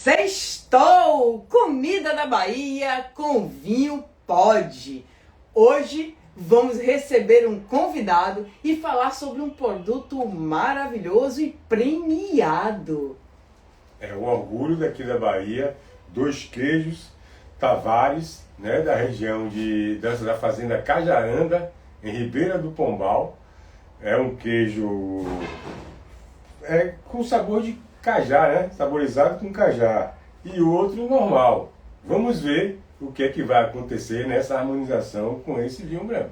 Sextou! Comida da Bahia com vinho pode. Hoje vamos receber um convidado e falar sobre um produto maravilhoso e premiado. É o orgulho daqui da Bahia, dois queijos Tavares, né, da região da fazenda Cajaranda, em Ribeira do Pombal. É um queijo com sabor de cajá, né? Saborizado com cajá. E o outro normal. Vamos ver o que é que vai acontecer nessa harmonização com esse vinho branco.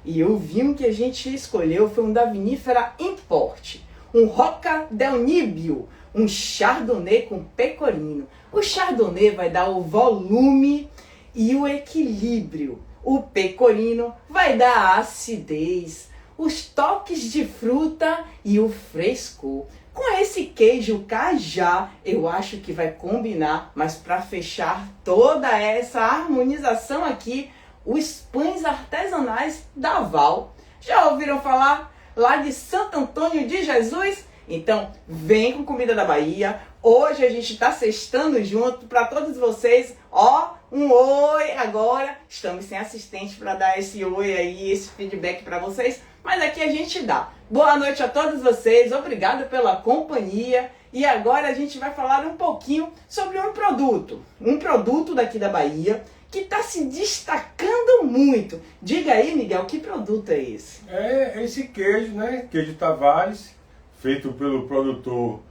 E o vinho que a gente escolheu foi um da vinífera Import, um Roca del Níbio, um Chardonnay com pecorino. O Chardonnay vai dar o volume e o equilíbrio. O pecorino vai dar a acidez, os toques de fruta e o frescor. Com esse queijo cajá, eu acho que vai combinar, mas para fechar toda essa harmonização aqui, os pães artesanais da Val. Já ouviram falar lá de Santo Antônio de Jesus? Então, vem com comida da Bahia. Hoje a gente está sextando junto para todos vocês. Ó, um oi agora. Estamos sem assistente para dar esse oi aí, esse feedback para vocês. Mas aqui a gente dá. Boa noite a todos vocês. Obrigado pela companhia. E agora a gente vai falar um pouquinho sobre um produto daqui da Bahia que está se destacando muito. Diga aí, Miguel, que produto é esse? É esse queijo, né? Queijo Tavares, feito pelo produtor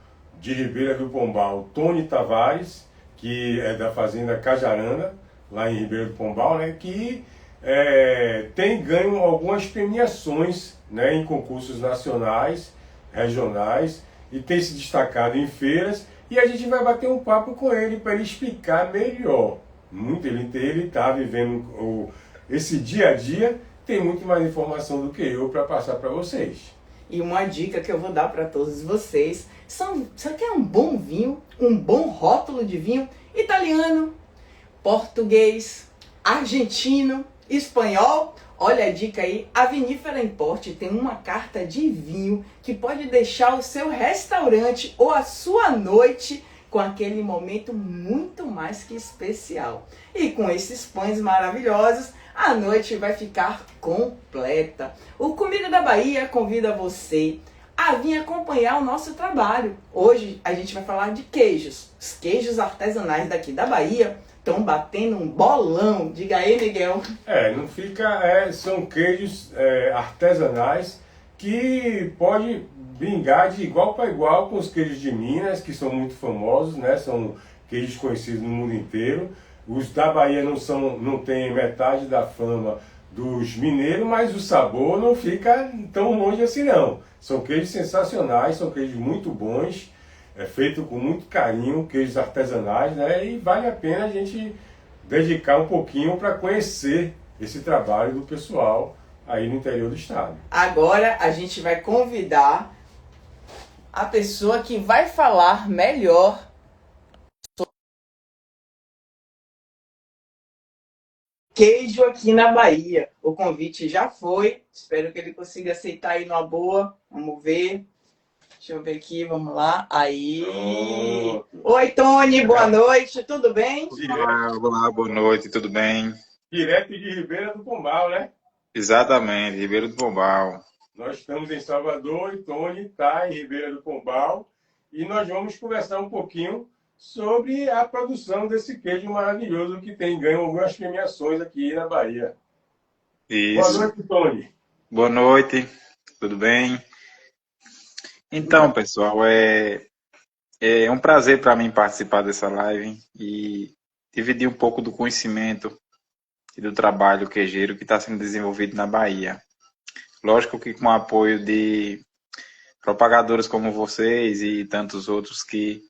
de Ribeira do Pombal, Tony Tavares, que é da fazenda Cajaranda, lá em Ribeira do Pombal, né? Que tem ganho algumas premiações, né, em concursos nacionais, regionais, e tem se destacado em feiras. E a gente vai bater um papo com ele para ele explicar melhor. Ele está vivendo esse dia a dia, tem muito mais informação do que eu para passar para vocês. E uma dica que eu vou dar para todos vocês: você quer um bom vinho, um bom rótulo de vinho italiano, português, argentino, espanhol? Olha a dica aí, a Vinífera Import tem uma carta de vinho que pode deixar o seu restaurante ou a sua noite com aquele momento muito mais que especial. E com esses pães maravilhosos, a noite vai ficar completa. O Comida da Bahia convida você a vir acompanhar o nosso trabalho. Hoje a gente vai falar de queijos. Os queijos artesanais daqui da Bahia estão batendo um bolão. Diga aí, Miguel. Não fica... são queijos artesanais que pode brincar de igual para igual com os queijos de Minas, que são muito famosos, né? São queijos conhecidos no mundo inteiro. Os da Bahia não tem metade da fama dos mineiros, mas o sabor não fica tão longe assim não. São queijos sensacionais, são queijos muito bons, feito com muito carinho, queijos artesanais, né? E vale a pena a gente dedicar um pouquinho para conhecer esse trabalho do pessoal aí no interior do estado. Agora a gente vai convidar a pessoa que vai falar melhor sobre queijo aqui na Bahia. O convite já foi, espero que ele consiga aceitar aí numa boa. Vamos ver. Deixa eu ver aqui, vamos lá. Aí. Oi, Tony, boa noite, tudo bem? Olá, boa noite, tudo bem? Direto de Ribeira do Pombal, né? Exatamente, Ribeira do Pombal. Nós estamos em Salvador e Tony está em Ribeira do Pombal e nós vamos conversar um pouquinho sobre a produção desse queijo maravilhoso que tem ganho algumas premiações aqui na Bahia. Isso. Boa noite, Tony. Boa noite, tudo bem? Então, pessoal, é um prazer para mim participar dessa live e dividir um pouco do conhecimento e do trabalho queijeiro que está sendo desenvolvido na Bahia. Lógico que com o apoio de propagadores como vocês e tantos outros que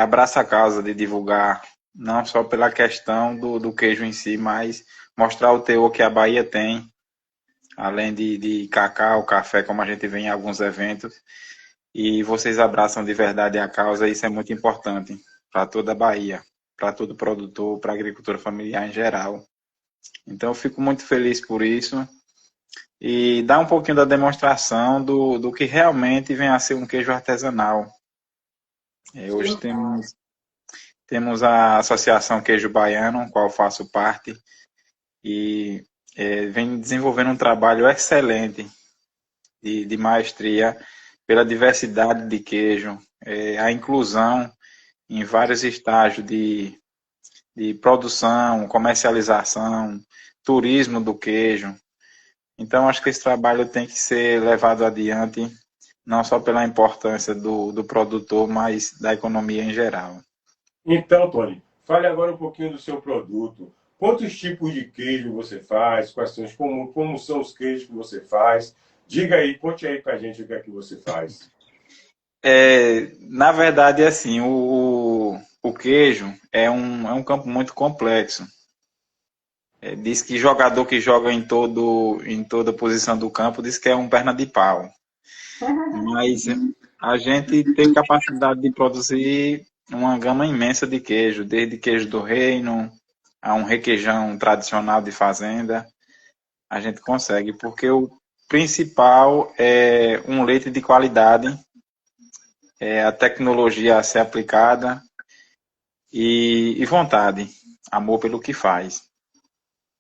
abraçam a causa de divulgar, não só pela questão do queijo em si, mas mostrar o teor que a Bahia tem, além de cacau, café, como a gente vê em alguns eventos. E vocês abraçam de verdade a causa, e isso é muito importante para toda a Bahia, para todo produtor, para a agricultura familiar em geral. Então eu fico muito feliz por isso. E dá um pouquinho da demonstração do que realmente vem a ser um queijo artesanal. Hoje Temos a Associação Queijo Baiano, qual faço parte, e vem desenvolvendo um trabalho excelente de maestria pela diversidade de queijo, a inclusão em vários estágios de produção, comercialização, turismo do queijo. Então, acho que esse trabalho tem que ser levado adiante, não só pela importância do produtor, mas da economia em geral. Então, Tony, fale agora um pouquinho do seu produto. Quantos tipos de queijo você faz? Quais são, como são os queijos que você faz? Diga aí, conte aí pra gente o que é que você faz. Na verdade, assim, o queijo é um campo muito complexo. Diz que jogador que joga em toda posição do campo diz que é um perna de pau. Mas a gente tem capacidade de produzir uma gama imensa de queijo, desde queijo do reino a um requeijão tradicional de fazenda. A gente consegue, porque o principal é um leite de qualidade, a tecnologia a ser aplicada e vontade, amor pelo que faz.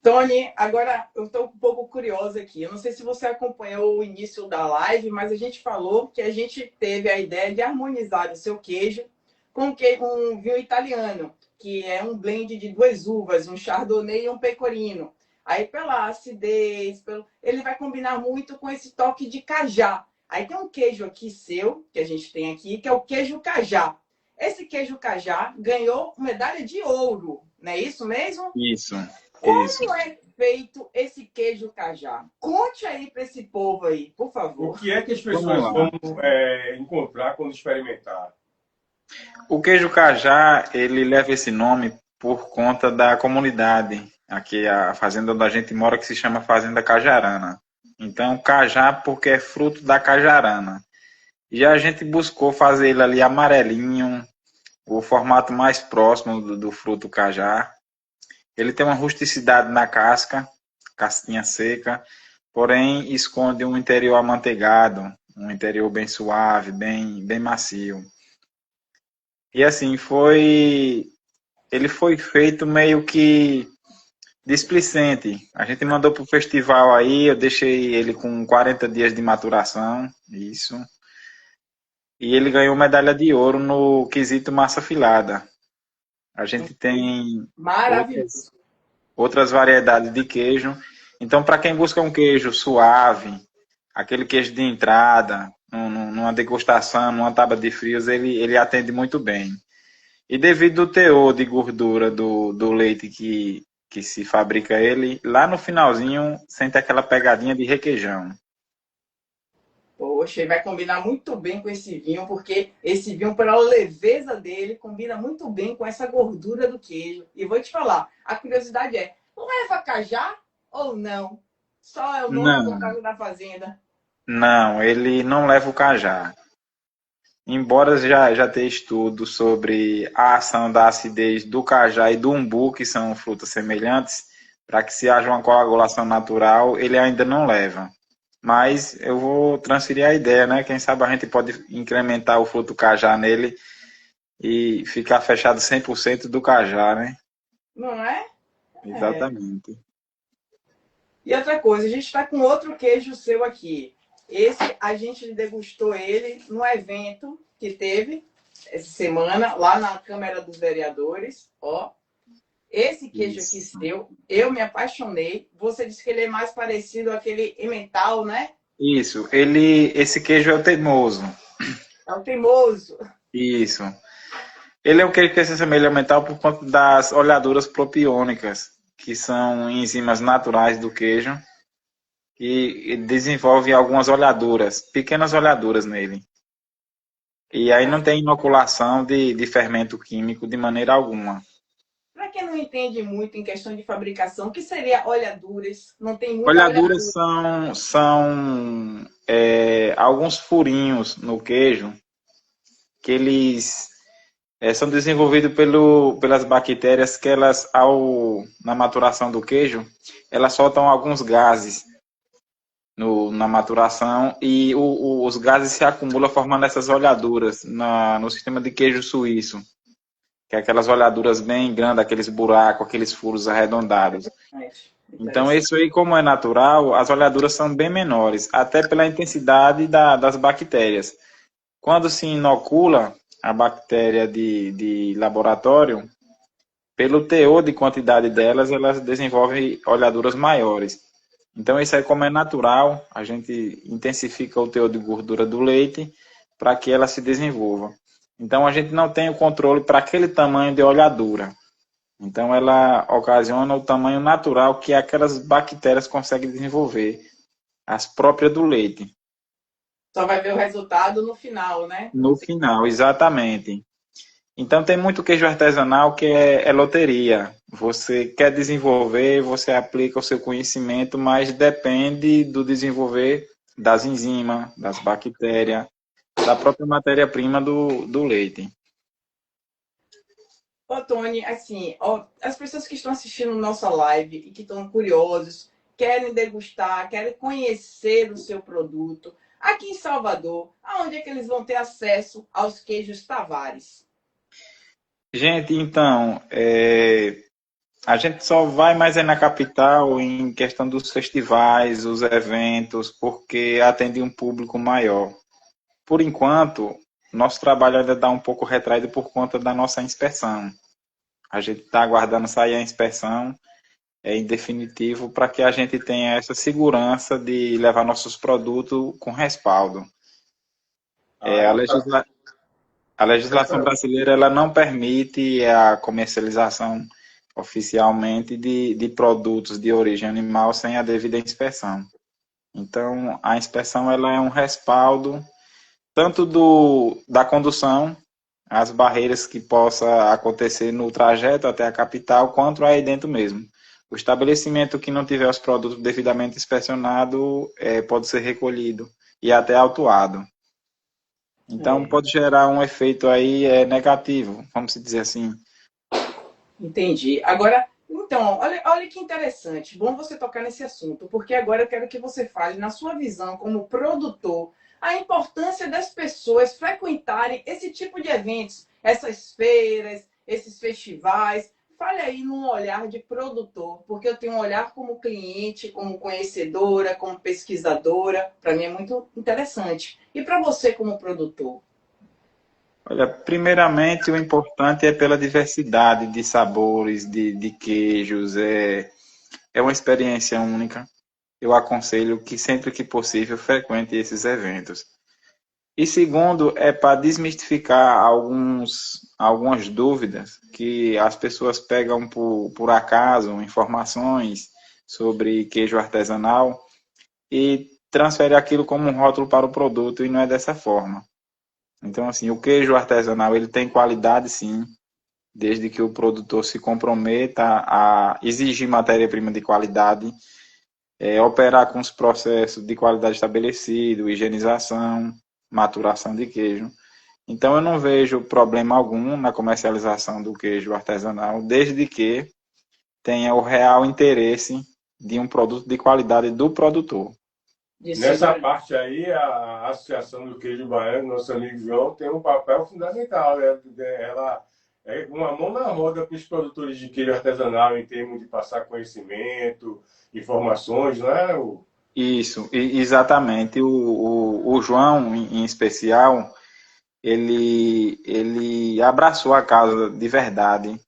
Tony, agora eu estou um pouco curiosa aqui. Eu não sei se você acompanhou o início da live, mas a gente falou que a gente teve a ideia de harmonizar o seu queijo com um vinho italiano, que é um blend de duas uvas, um chardonnay e um pecorino. Aí, pela acidez, ele vai combinar muito com esse toque de cajá. Aí tem um queijo aqui seu, que a gente tem aqui, que é o queijo cajá. Esse queijo cajá ganhou medalha de ouro, não é isso mesmo? Isso. Como é feito esse queijo cajá? Conte aí para esse povo aí, por favor. O que é que as pessoas vão encontrar quando experimentar? O queijo cajá, ele leva esse nome por conta da comunidade. Aqui, a fazenda onde a gente mora, que se chama Fazenda Cajarana. Então, cajá porque é fruto da cajarana. E a gente buscou fazer ele ali amarelinho, o formato mais próximo do fruto cajá. Ele tem uma rusticidade na casca, casquinha seca, porém esconde um interior amanteigado, um interior bem suave, bem macio. E assim, ele foi feito meio que displicente. A gente mandou para o festival aí, eu deixei ele com 40 dias de maturação, isso. E ele ganhou medalha de ouro no quesito massa filada. A gente tem outras variedades de queijo. Então, para quem busca um queijo suave, aquele queijo de entrada, numa degustação, numa tábua de frios, ele atende muito bem. E devido ao teor de gordura do leite que se fabrica ele, lá no finalzinho sente aquela pegadinha de requeijão. Poxa, e vai combinar muito bem com esse vinho, porque esse vinho, pela leveza dele, combina muito bem com essa gordura do queijo. E vou te falar, a curiosidade é, leva cajá ou não? Só é o nome por causa da fazenda? Não, ele não leva o cajá. Embora já tenha estudo sobre a ação da acidez do cajá e do umbu, que são frutas semelhantes, para que se haja uma coagulação natural, ele ainda não leva. Mas eu vou transferir a ideia, né? Quem sabe a gente pode incrementar o fruto cajá nele e ficar fechado 100% do cajá, né? Não é? Exatamente. E outra coisa, a gente está com outro queijo seu aqui. Esse, a gente degustou ele no evento que teve essa semana, lá na Câmara dos Vereadores, ó. Esse queijo aqui seu, eu me apaixonei. Você disse que ele é mais parecido àquele emmental, né? Isso, esse queijo é o teimoso. É o teimoso. Isso. Ele é um queijo que se assemelha ao emmental por conta das oleaduras propiônicas, que são enzimas naturais do queijo, que desenvolvem algumas oleaduras, pequenas oleaduras nele. E aí não tem inoculação de fermento químico de maneira alguma. Para quem não entende muito em questão de fabricação, o que seria oleaduras? Não tem muita Oleaduras são alguns furinhos no queijo que eles são desenvolvidos pelas bactérias que elas, na maturação do queijo, elas soltam alguns gases na maturação e os gases se acumulam formando essas oleaduras no sistema de queijo suíço. que é aquelas olhaduras bem grandes, aqueles buracos, aqueles furos arredondados. Então, Interessante. isso aí, como é natural, as olhaduras são bem menores, até pela intensidade das bactérias. Quando se inocula a bactéria de laboratório, pelo teor de quantidade delas, elas desenvolvem olhaduras maiores. Então, isso aí, como é natural, a gente intensifica o teor de gordura do leite para que ela se desenvolva. Então, a gente não tem o controle para aquele tamanho de olhadura. Então, ela ocasiona o tamanho natural que aquelas bactérias conseguem desenvolver, as próprias do leite. Só vai ver o resultado no final, né? No final, exatamente. Então, tem muito queijo artesanal que é loteria. Você quer desenvolver, você aplica o seu conhecimento, mas depende do desenvolver das enzimas, das bactérias, da própria matéria-prima do leite. Ô, Tony, assim, ó, as pessoas que estão assistindo nossa live e que estão curiosos, querem degustar, querem conhecer o seu produto, aqui em Salvador, aonde é que eles vão ter acesso aos queijos Tavares? Gente, então, a gente só vai mais na capital em questão dos festivais, os eventos, porque atende um público maior. Por enquanto, nosso trabalho ainda está um pouco retraído por conta da nossa inspeção. A gente está aguardando sair a inspeção, em definitivo, para que a gente tenha essa segurança de levar nossos produtos com respaldo. É, Tá. a legislação brasileira ela não permite a comercialização oficialmente de produtos de origem animal sem a devida inspeção. Então, a inspeção ela é um respaldo tanto da condução, as barreiras que possa acontecer no trajeto até a capital, quanto aí dentro mesmo. O estabelecimento que não tiver os produtos devidamente inspecionados pode ser recolhido e até autuado. Então, pode gerar um efeito aí negativo, vamos dizer assim. Entendi. Agora, então, olha que interessante. Bom você tocar nesse assunto, porque agora eu quero que você fale, na sua visão como produtor, a importância das pessoas frequentarem esse tipo de eventos, essas feiras, esses festivais. Fale aí num olhar de produtor, porque eu tenho um olhar como cliente, como conhecedora, como pesquisadora. Para mim é muito interessante. E para você como produtor? Olha, primeiramente, o importante é pela diversidade de sabores, de queijos, é uma experiência única. Eu aconselho que sempre que possível frequente esses eventos. E segundo, é para desmistificar algumas dúvidas que as pessoas pegam por acaso, informações sobre queijo artesanal e transferem aquilo como um rótulo para o produto e não é dessa forma. Então, assim, o queijo artesanal ele tem qualidade sim, desde que o produtor se comprometa a exigir matéria-prima de qualidade, operar com os processos de qualidade estabelecido, higienização, maturação de queijo. Então eu não vejo problema algum na comercialização do queijo artesanal, desde que tenha o real interesse de um produto de qualidade do produtor. Nessa parte aí, a Associação do Queijo Baiano, nosso amigo João, tem um papel fundamental, né? Ela é uma mão na roda para os produtores de queijo artesanal em termos de passar conhecimento, informações, não é? Isso, exatamente. O João, em especial, ele abraçou a causa de verdade.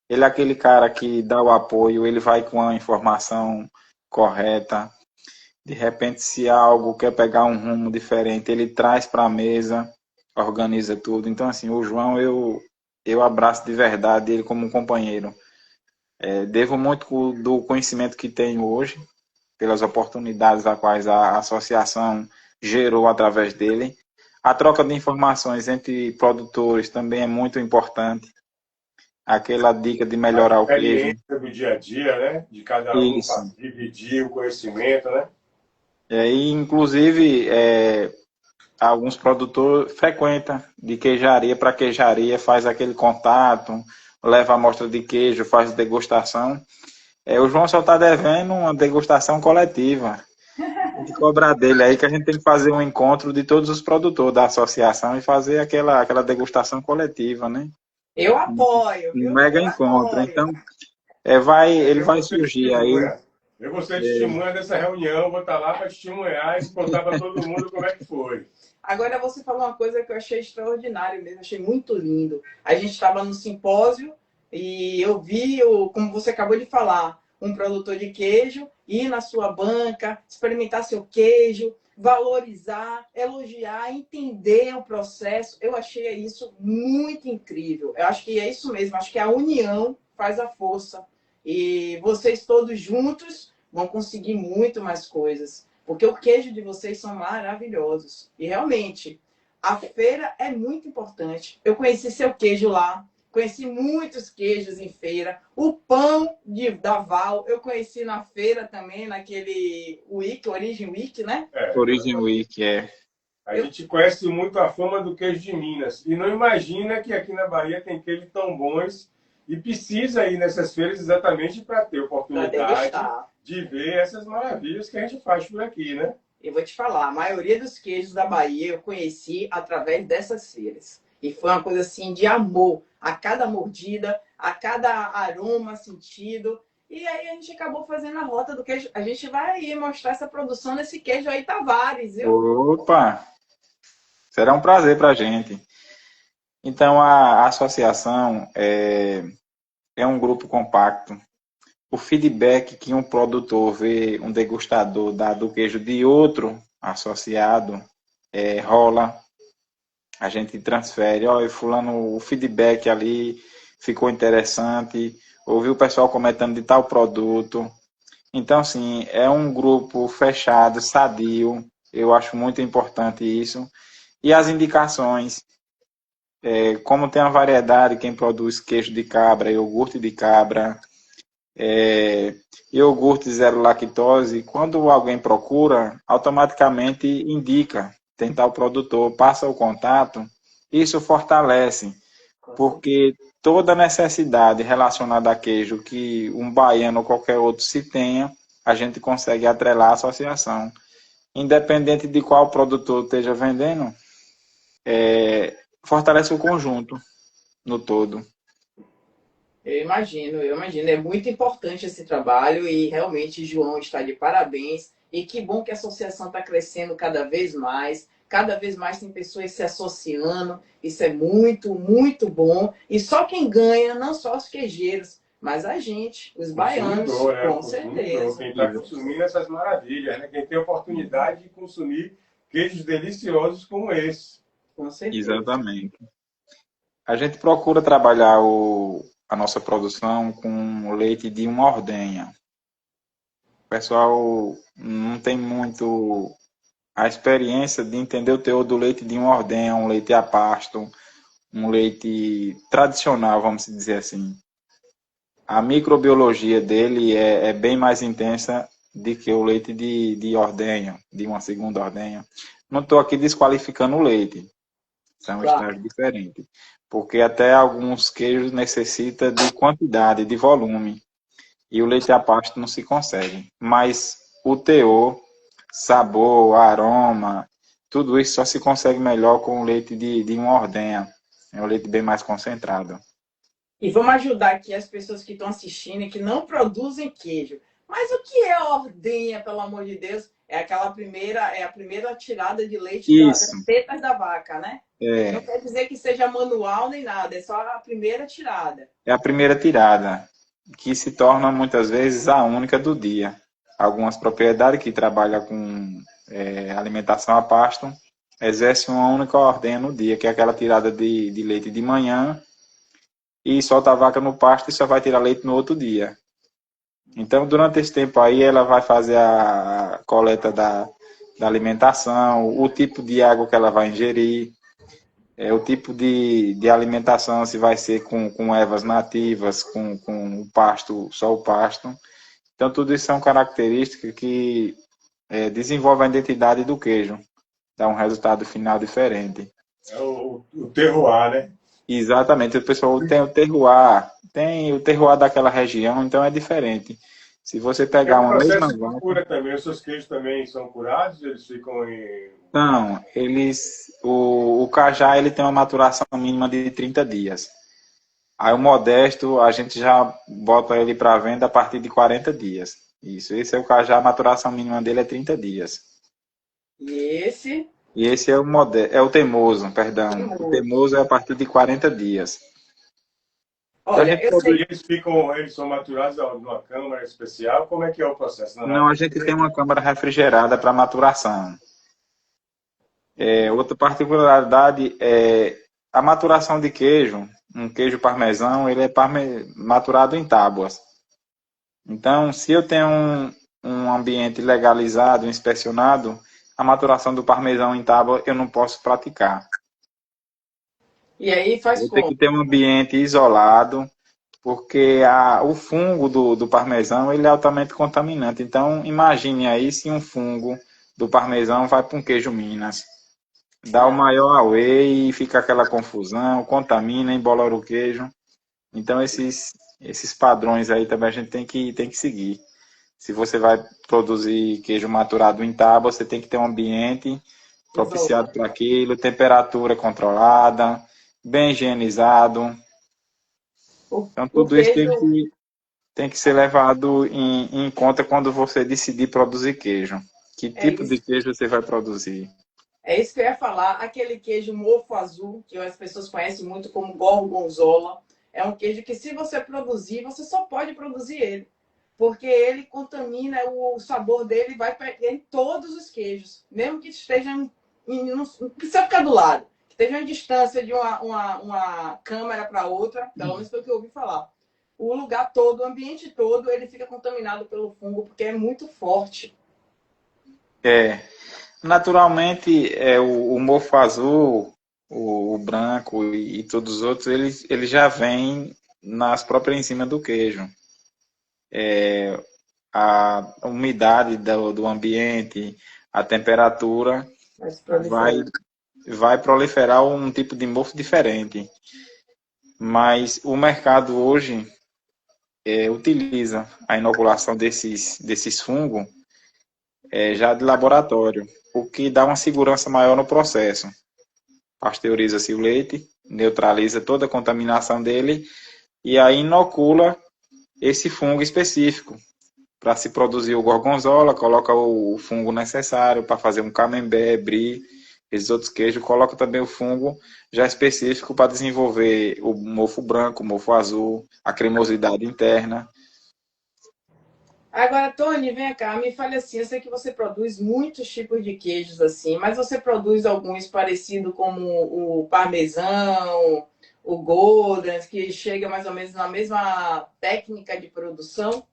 Ele é aquele cara que dá o apoio, ele vai com a informação correta. De repente, se algo quer pegar um rumo diferente, ele traz para a mesa, organiza tudo. Então, assim, o João, eu abraço de verdade ele como um companheiro. Devo muito do conhecimento que tenho hoje, pelas oportunidades a quais a associação gerou através dele. A troca de informações entre produtores também é muito importante. Aquela dica de melhorar o A queijo. experiência do dia a dia, né? De cada um Isso. para dividir o conhecimento, né? E, inclusive, alguns produtores frequentam de queijaria para queijaria, faz aquele contato, leva a amostra de queijo, faz degustação. O João só está devendo uma degustação coletiva. Tem que cobrar dele aí que a gente tem que fazer um encontro de todos os produtores da associação e fazer aquela degustação coletiva, né? Eu apoio, Um viu? mega Eu encontro. apoio. Então, ele vai surgir aí. Eu vou ser testemunha dessa reunião, vou estar lá para testemunhar e contar para todo mundo como é que foi. Agora você falou uma coisa que eu achei extraordinário mesmo, achei muito lindo. A gente estava no simpósio e eu vi, como você acabou de falar, um produtor de queijo ir na sua banca, experimentar seu queijo, valorizar, elogiar, entender o processo. Eu achei isso muito incrível. Eu acho que é isso mesmo, acho que a união faz a força. E vocês todos juntos vão conseguir muito mais coisas. Porque o queijo de vocês são maravilhosos. E realmente, a feira é muito importante. Eu conheci seu queijo lá, conheci muitos queijos em feira. O pão da Val, eu conheci na feira também, naquele Week, Origin Week, né? Origin Week, é. A gente conhece muito a fama do queijo de Minas e não imagina que aqui na Bahia tem queijos tão bons e precisa ir nessas feiras exatamente para ter oportunidade de ver essas maravilhas que a gente faz por aqui, né? Eu vou te falar, a maioria dos queijos da Bahia eu conheci através dessas feiras. E foi uma coisa assim de amor a cada mordida, a cada aroma sentido. E aí a gente acabou fazendo a rota do queijo. A gente vai aí mostrar essa produção desse queijo aí, Tavares, viu? Opa! Será um prazer para a gente. Então, a associação é um grupo compacto. O feedback que um produtor vê um degustador dar do queijo de outro associado rola. A gente transfere. Olha, fulano, o feedback ali ficou interessante. Ouvi o pessoal comentando de tal produto. Então, assim, é um grupo fechado, sadio. Eu acho muito importante isso. E as indicações, como tem a variedade, quem produz queijo de cabra, iogurte de cabra, iogurte zero lactose, quando alguém procura, automaticamente indica, tem tal produtor, passa o contato, isso fortalece, porque toda necessidade relacionada a queijo que um baiano ou qualquer outro se tenha, a gente consegue atrelar a associação. Independente de qual produtor esteja vendendo, fortalece o conjunto no todo. Eu imagino, eu imagino. É muito importante esse trabalho e realmente João está de parabéns. E que bom que a associação está crescendo cada vez mais. Cada vez mais tem pessoas se associando. Isso é muito, muito bom. E só quem ganha, não só os queijeiros, mas a gente, os baianos, com certeza. Quem está consumindo essas maravilhas, né? Quem tem a oportunidade de consumir queijos deliciosos como esse. Com certeza. Exatamente. A gente procura trabalhar a nossa produção com leite de uma ordenha. O pessoal não tem muito a experiência de entender o teor do leite de uma ordenha, um leite a pasto, um leite tradicional, vamos dizer assim. A microbiologia dele é bem mais intensa do que o leite de ordenha, de uma segunda ordenha. Não estou aqui desqualificando o leite, são estágios diferentes. Porque até alguns queijos necessitam de quantidade, de volume. E o leite a pasto não se consegue. Mas o teor, sabor, aroma, tudo isso só se consegue melhor com o leite de uma ordenha. É um leite bem mais concentrado. E vamos ajudar aqui as pessoas que estão assistindo e que não produzem queijo. Mas o que é a ordenha, pelo amor de Deus? É a primeira tirada de leite das tetas da vaca, né? Não quer dizer que seja manual nem nada, é só a primeira tirada. É a primeira tirada, que se torna muitas vezes a única do dia. Algumas propriedades que trabalham com alimentação a pasto exercem uma única ordenha no dia, que é aquela tirada de leite de manhã, e solta a vaca no pasto e só vai tirar leite no outro dia. Então, durante esse tempo aí, ela vai fazer a coleta da alimentação, o tipo de água que ela vai ingerir, o tipo de alimentação, se vai ser com ervas nativas, com o pasto, só o pasto. Então, tudo isso são características que desenvolvem a identidade do queijo, dá um resultado final diferente. É o terroir, né? Exatamente, o pessoal tem o terroir daquela região, então é diferente. Se você pegar uma mesma vaca... cura também, os seus queijos também são curados? Eles ficam em... Não, o cajá ele tem uma maturação mínima de 30 dias. Aí o modesto, a gente já bota ele para venda a partir de 40 dias. Isso, esse é o cajá, a maturação mínima dele é 30 dias. E esse, E esse é o é o teimoso, perdão. O teimoso. teimoso é a partir de 40 dias. Então a Olha, gente eu sei. produz. Eles são maturados numa câmara especial? Como é que é o processo? Não, a gente tem uma câmara refrigerada para maturação. Outra particularidade é a maturação de queijo. Um queijo parmesão, ele é maturado em tábuas. Então, se eu tenho um ambiente legalizado, inspecionado, a maturação do parmesão em tábua eu não posso praticar. E aí faz Eu tenho como? que ter um ambiente isolado, porque o fungo do parmesão ele é altamente contaminante. Então, imagine aí se um fungo do parmesão vai para um queijo Minas. Dá o maior away e fica aquela confusão, contamina, embolora o queijo. Então, esses padrões aí também a gente tem que seguir. Se você vai produzir queijo maturado em tábua, você tem que ter um ambiente propiciado para aquilo, temperatura controlada, bem higienizado. Então, O tudo isso queijo tem que ser levado em conta quando você decidir produzir queijo. Que é tipo de isso. queijo você vai produzir? É isso que eu ia falar. Aquele queijo mofo azul, que as pessoas conhecem muito como gorgonzola, é um queijo que, se você produzir, você só pode produzir ele. Porque ele contamina, o sabor dele vai em todos os queijos. Mesmo que estejam. Não precisa ficar do lado. Que esteja em distância de uma câmara para outra, pelo menos foi o que eu ouvi falar. O lugar todo, o ambiente todo, ele fica contaminado pelo fungo, porque é muito forte. É, naturalmente, o mofo azul, o branco e todos os outros, eles já vêm nas próprias enzimas do queijo. A umidade do ambiente, a temperatura, Mas vai, proliferando. vai proliferar um tipo de mofo diferente. Mas o mercado hoje utiliza a inoculação desses fungos já de laboratório, o que dá uma segurança maior no processo. Pasteuriza-se o leite, neutraliza toda a contaminação dele e aí inocula esse fungo específico. Para se produzir o gorgonzola, coloca o fungo necessário para fazer um camembert, brie, esses outros queijos, coloca também o fungo já específico para desenvolver o mofo branco, o mofo azul, a cremosidade interna. Agora, Tony, vem cá, me fale assim, eu sei que você produz muitos tipos de queijos assim, mas você produz alguns parecidos como o parmesão, o Gouda, que chega mais ou menos na mesma técnica de produção?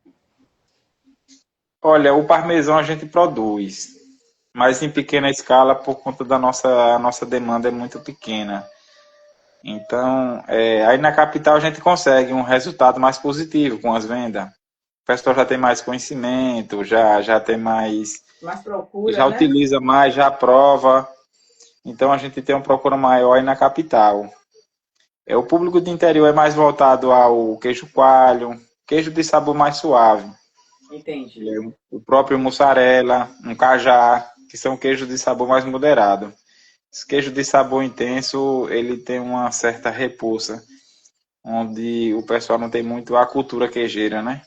Olha, o parmesão a gente produz, mas em pequena escala por conta da nossa demanda é muito pequena. Então, aí na capital a gente consegue um resultado mais positivo com as vendas. O pessoal já tem mais conhecimento, já tem mais, Mais procura, já né? utiliza mais, já prova. Então a gente tem uma procura maior aí na capital. O público de interior é mais voltado ao queijo coalho, queijo de sabor mais suave. Entendi. O próprio mussarela, um cajá, que são queijos de sabor mais moderado. Esse queijo de sabor intenso, ele tem uma certa repulsa, onde o pessoal não tem muito a cultura queijeira, né?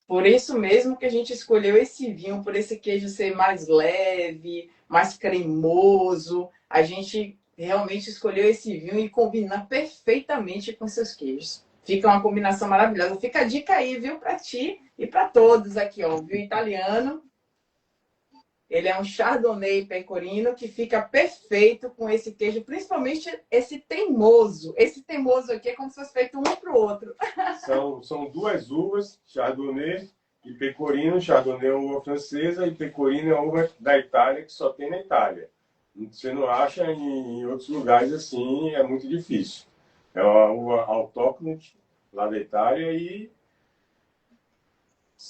Por isso mesmo que a gente escolheu esse vinho, por esse queijo ser mais leve, mais cremoso. A gente realmente escolheu esse vinho e combina perfeitamente com seus queijos. Fica uma combinação maravilhosa. Fica a dica aí, viu, para ti e para todos aqui, ó. O vinho italiano, ele é um Chardonnay pecorino que fica perfeito com esse queijo, principalmente esse teimoso. Esse teimoso aqui é como se fosse feito um para o outro. São duas uvas, Chardonnay e Pecorino. Chardonnay é uma uva francesa e Pecorino é uma uva da Itália, que só tem na Itália. Você não acha em outros lugares assim, é muito difícil. É uma uva autóctone lá da Itália e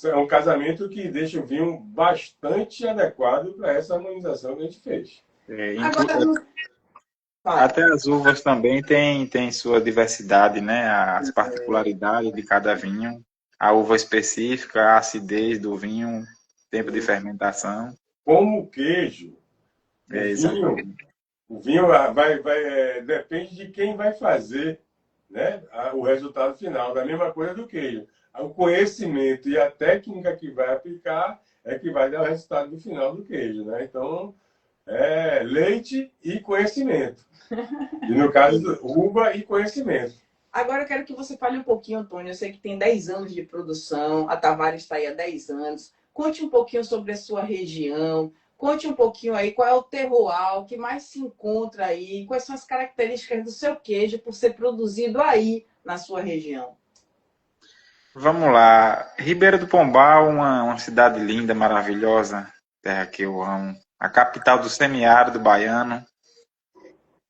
é um casamento que deixa o vinho bastante adequado para essa harmonização que a gente fez. Agora, Até as uvas também têm sua diversidade, né? As particularidades de cada vinho, a uva específica, a acidez do vinho, tempo de fermentação. Como o queijo, Exatamente. o vinho depende de quem vai fazer, né, o resultado final, da mesma coisa do queijo. O conhecimento e a técnica que vai aplicar é que vai dar o resultado do final do queijo, né? Então, leite e conhecimento. E no caso, uva e conhecimento. Agora eu quero que você fale um pouquinho, Antônio. Eu sei que tem 10 anos de produção, a Tavares está aí há 10 anos. Conte um pouquinho sobre a sua região. Conte um pouquinho aí qual é o terroir, o que mais se encontra aí, quais são as características do seu queijo por ser produzido aí na sua região. Vamos lá. Ribeira do Pombal, uma cidade linda, maravilhosa, terra que eu amo. A capital do semiárido baiano.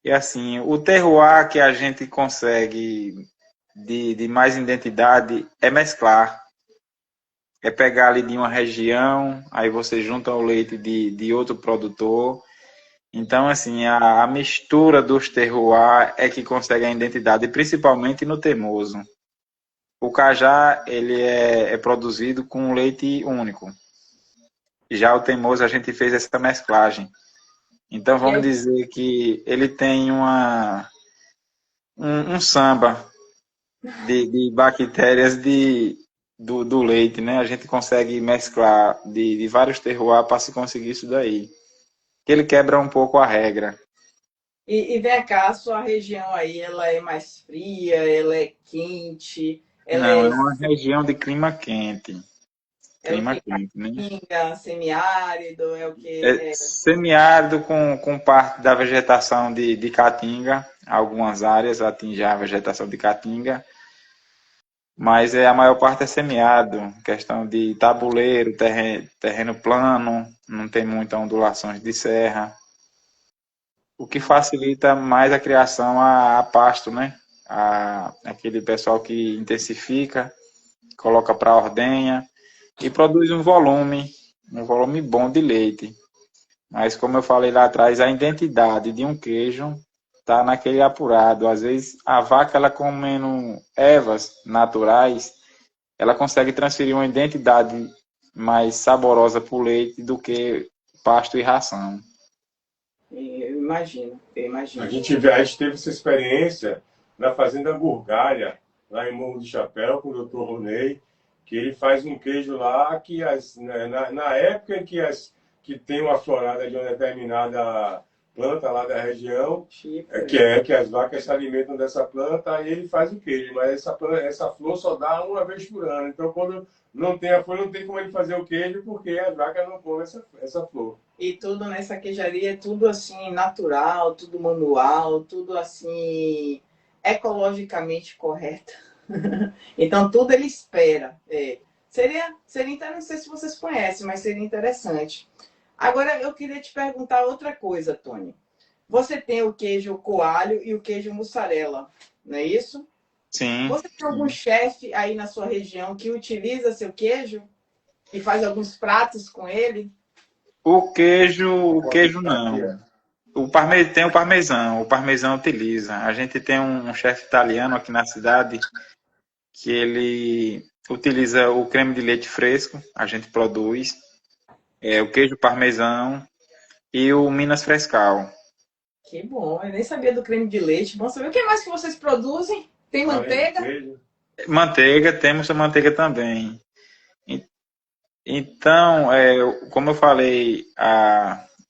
E assim, o terroir que a gente consegue de mais identidade é mesclar. É pegar ali de uma região, aí você junta o leite de outro produtor. Então, assim, a mistura dos terroir é que consegue a identidade, principalmente no temoso. O cajá, ele é produzido com leite único. Já o teimoso, a gente fez essa mesclagem. Então, vamos dizer que ele tem um samba de bactérias do leite, né? A gente consegue mesclar de vários terroirs para se conseguir isso daí. Que ele quebra um pouco a regra. E vem cá, a sua região aí, ela é mais fria, ela é quente, ela Não, é é uma região de clima quente. Clima quente, né? caatinga, semiárido, é o É que? semiárido com parte da vegetação de caatinga. Algumas áreas atingem a vegetação de caatinga. Mas a maior parte é semiárido. Questão de tabuleiro, terreno plano, não tem muitas ondulações de serra. O que facilita mais a criação a pasto, né? Aquele pessoal que intensifica, coloca para ordenha e produz um volume bom de leite. Mas como eu falei lá atrás, a identidade de um queijo está naquele apurado. Às vezes a vaca, ela comendo ervas naturais, ela consegue transferir uma identidade mais saborosa para o leite do que pasto e ração. Eu imagino, eu imagino. A gente teve essa experiência na Fazenda Burgalha, lá em Morro do Chapéu, com o Dr. Ronei, que ele faz um queijo lá que na época em que tem uma florada de uma determinada planta lá da região, que as vacas se alimentam dessa planta, aí ele faz o queijo, mas essa flor só dá uma vez por ano. Então, quando não tem a flor, não tem como ele fazer o queijo, porque as vacas não comem essa flor. E tudo nessa queijaria é tudo assim natural, tudo manual, tudo assim ecologicamente correto. Então tudo ele espera. Seria então, não sei se vocês conhecem, mas seria interessante. Agora eu queria te perguntar outra coisa, Tony. Você tem o queijo coalho e o queijo mussarela, não é isso? Sim. Você tem algum chefe aí na sua região que utiliza seu queijo e faz alguns pratos com ele? O queijo não. Tem o parmesão utiliza. A gente tem um chefe italiano aqui na cidade que ele utiliza o creme de leite fresco, a gente produz, o queijo parmesão e o Minas Frescal. Que bom, eu nem sabia do creme de leite. Bom saber. O que mais que vocês produzem? Tem manteiga? Manteiga, temos a manteiga também. Então, como eu falei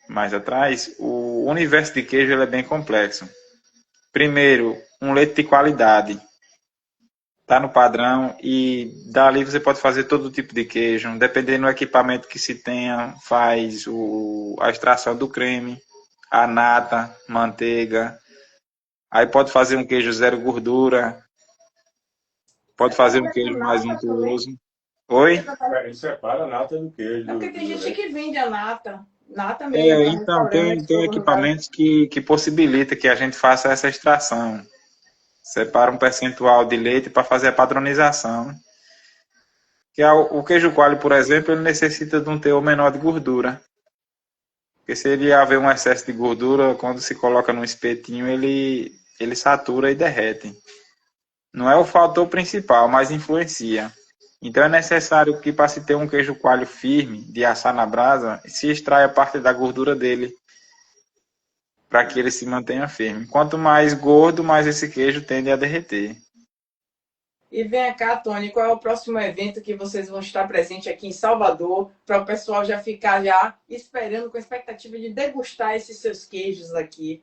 mais atrás, o universo de queijo ele é bem complexo. Primeiro, um leite de qualidade. Está no padrão e dali você pode fazer todo tipo de queijo. Dependendo do equipamento que se tenha, faz a extração do creme, a nata, manteiga. Aí pode fazer um queijo zero gordura. Pode fazer um queijo mais untuoso. Oi? Ele separa a nata do queijo. É porque tem gente que vende a nata. Nata mesmo. Então, tem equipamentos que possibilitam que a gente faça essa extração. Separa um percentual de leite para fazer a padronização. Que o queijo coalho, por exemplo, ele necessita de um teor menor de gordura. Porque se ele haver um excesso de gordura, quando se coloca no espetinho, ele satura e derrete. Não é o fator principal, mas influencia. Então é necessário que, para se ter um queijo coalho firme, de assar na brasa, se extraia parte da gordura dele. para que ele se mantenha firme. Quanto mais gordo, mais esse queijo tende a derreter. E vem cá, Tony, qual é o próximo evento que vocês vão estar presente aqui em Salvador, para o pessoal já ficar já esperando, com a expectativa de degustar esses seus queijos aqui?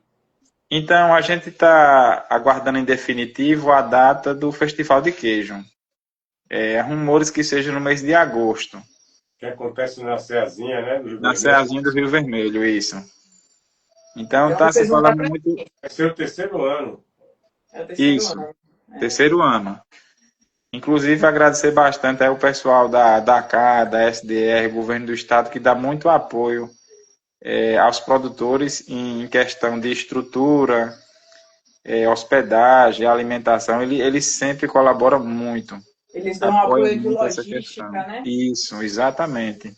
Então, a gente está aguardando em definitivo a data do Festival de Queijo. Rumores que seja no mês de agosto. Que acontece na Ceazinha, né? Do Rio Na Vermelho. Ceazinha do Rio Vermelho, isso. Então, Então, está se vocês vão falando estar muito... Vai ser o terceiro ano. É o terceiro Isso, ano. terceiro ano. Inclusive, agradecer bastante ao pessoal da CA, da SDR, Governo do Estado, que dá muito apoio aos produtores em questão de estrutura, hospedagem, alimentação. Eles sempre colaboram muito. Eles dão Apoiam apoio de muito essa logística, questão. né? Isso, exatamente.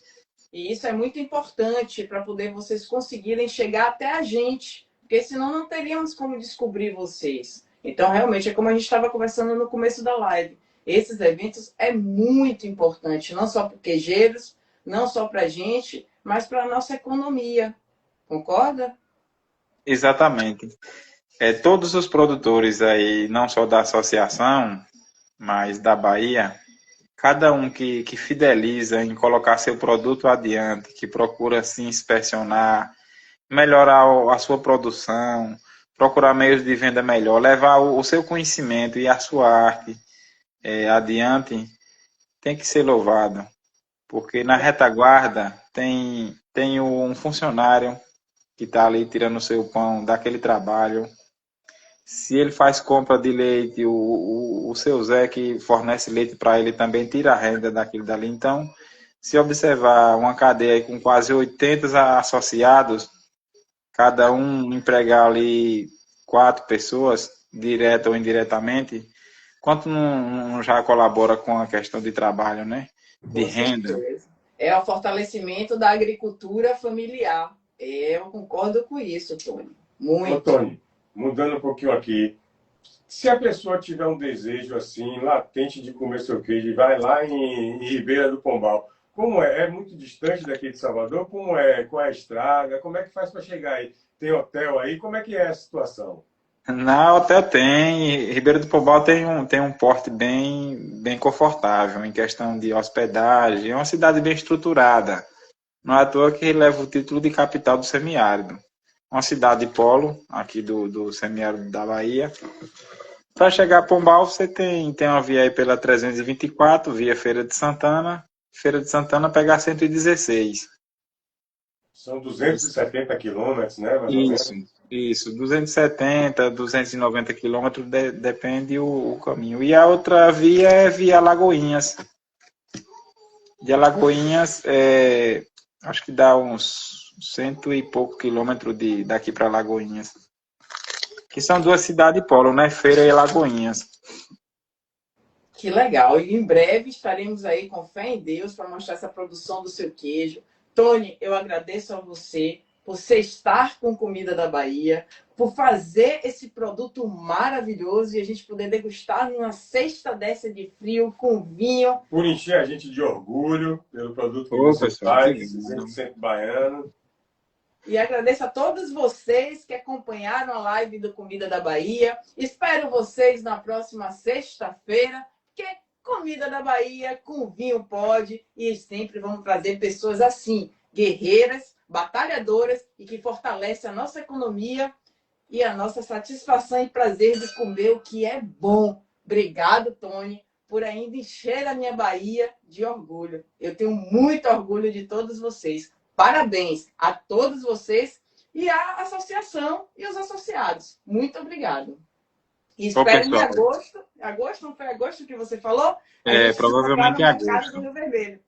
E isso é muito importante para poder vocês conseguirem chegar até a gente, porque senão não teríamos como descobrir vocês. Então, realmente, é como a gente estava conversando no começo da live. Esses eventos é muito importante, não só para queijeiros, não só para a gente, mas para a nossa economia. Concorda? Exatamente. Todos os produtores aí, não só da associação, mas da Bahia, cada um que fideliza em colocar seu produto adiante, que procura se inspecionar, melhorar a sua produção, procurar meios de venda melhor, levar o seu conhecimento e a sua arte adiante, tem que ser louvado. Porque na retaguarda tem um funcionário que está ali tirando o seu pão daquele trabalho. Se ele faz compra de leite, o seu Zé que fornece leite para ele também tira a renda daquilo dali. Então, se observar uma cadeia aí com quase 80 associados, cada um empregar ali 4 pessoas, direta ou indiretamente, quanto não já colabora com a questão de trabalho, né? De Com renda. certeza. É o fortalecimento da agricultura familiar. Eu concordo com isso, Tony. Muito. Ô, Tony, mudando um pouquinho aqui. Se a pessoa tiver um desejo assim, latente de comer seu queijo e vai lá em Ribeira do Pombal, como é? É muito distante daqui de Salvador? Como é? Qual é a estrada? Como é que faz para chegar aí? Tem hotel aí? Como é que é a situação? Na hotel tem, Ribeira do Pombal tem um porte bem confortável em questão de hospedagem, é uma cidade bem estruturada. Não é à toa que leva o título de capital do semiárido. Uma cidade polo aqui do semiárido da Bahia. Para chegar a Pombal, você tem uma via aí pela 324, via Feira de Santana. Feira de Santana pegar 116. São 270 quilômetros, né? Mais ou menos. Isso. 270, 290 quilômetros, depende o caminho. E a outra via é via Alagoinhas. De Alagoinhas, acho que dá uns 100 e pouco quilômetros daqui para Alagoinhas. Que são duas cidades polo, né? Feira e Alagoinhas. Que legal. E em breve estaremos aí com fé em Deus para mostrar essa produção do seu queijo. Tony, eu agradeço a você por você estar com Comida da Bahia, por fazer esse produto maravilhoso e a gente poder degustar numa sexta dessa de frio com vinho. Por encher a gente de orgulho pelo produto que Ô, você pessoal, faz, que legal. 100% baiano. E agradeço a todos vocês que acompanharam a live do Comida da Bahia. Espero vocês na próxima sexta-feira, porque Comida da Bahia com vinho pode. E sempre vamos trazer pessoas assim, guerreiras, batalhadoras e que fortalecem a nossa economia e a nossa satisfação e prazer de comer o que é bom. Obrigado, Tony, por ainda encher a minha Bahia de orgulho. Eu tenho muito orgulho de todos vocês. Parabéns a todos vocês e à associação e os associados. Muito obrigado. E espero em agosto. Agosto, não foi agosto que você falou? Provavelmente em agosto. Do Rio Vermelho.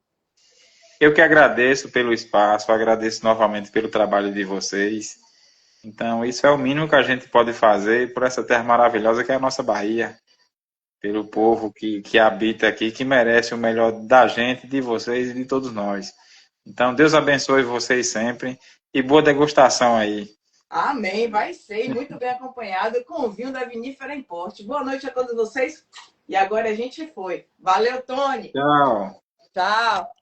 Eu que agradeço pelo espaço, agradeço novamente pelo trabalho de vocês. Então, isso é o mínimo que a gente pode fazer por essa terra maravilhosa que é a nossa Bahia. Pelo povo que habita aqui, que merece o melhor da gente, de vocês e de todos nós. Então, Deus abençoe vocês sempre e boa degustação aí. Amém, vai ser muito bem acompanhado com o vinho da Vinífera Importe. Boa noite a todos vocês. E agora a gente foi. Valeu, Tony. Tchau. Tchau.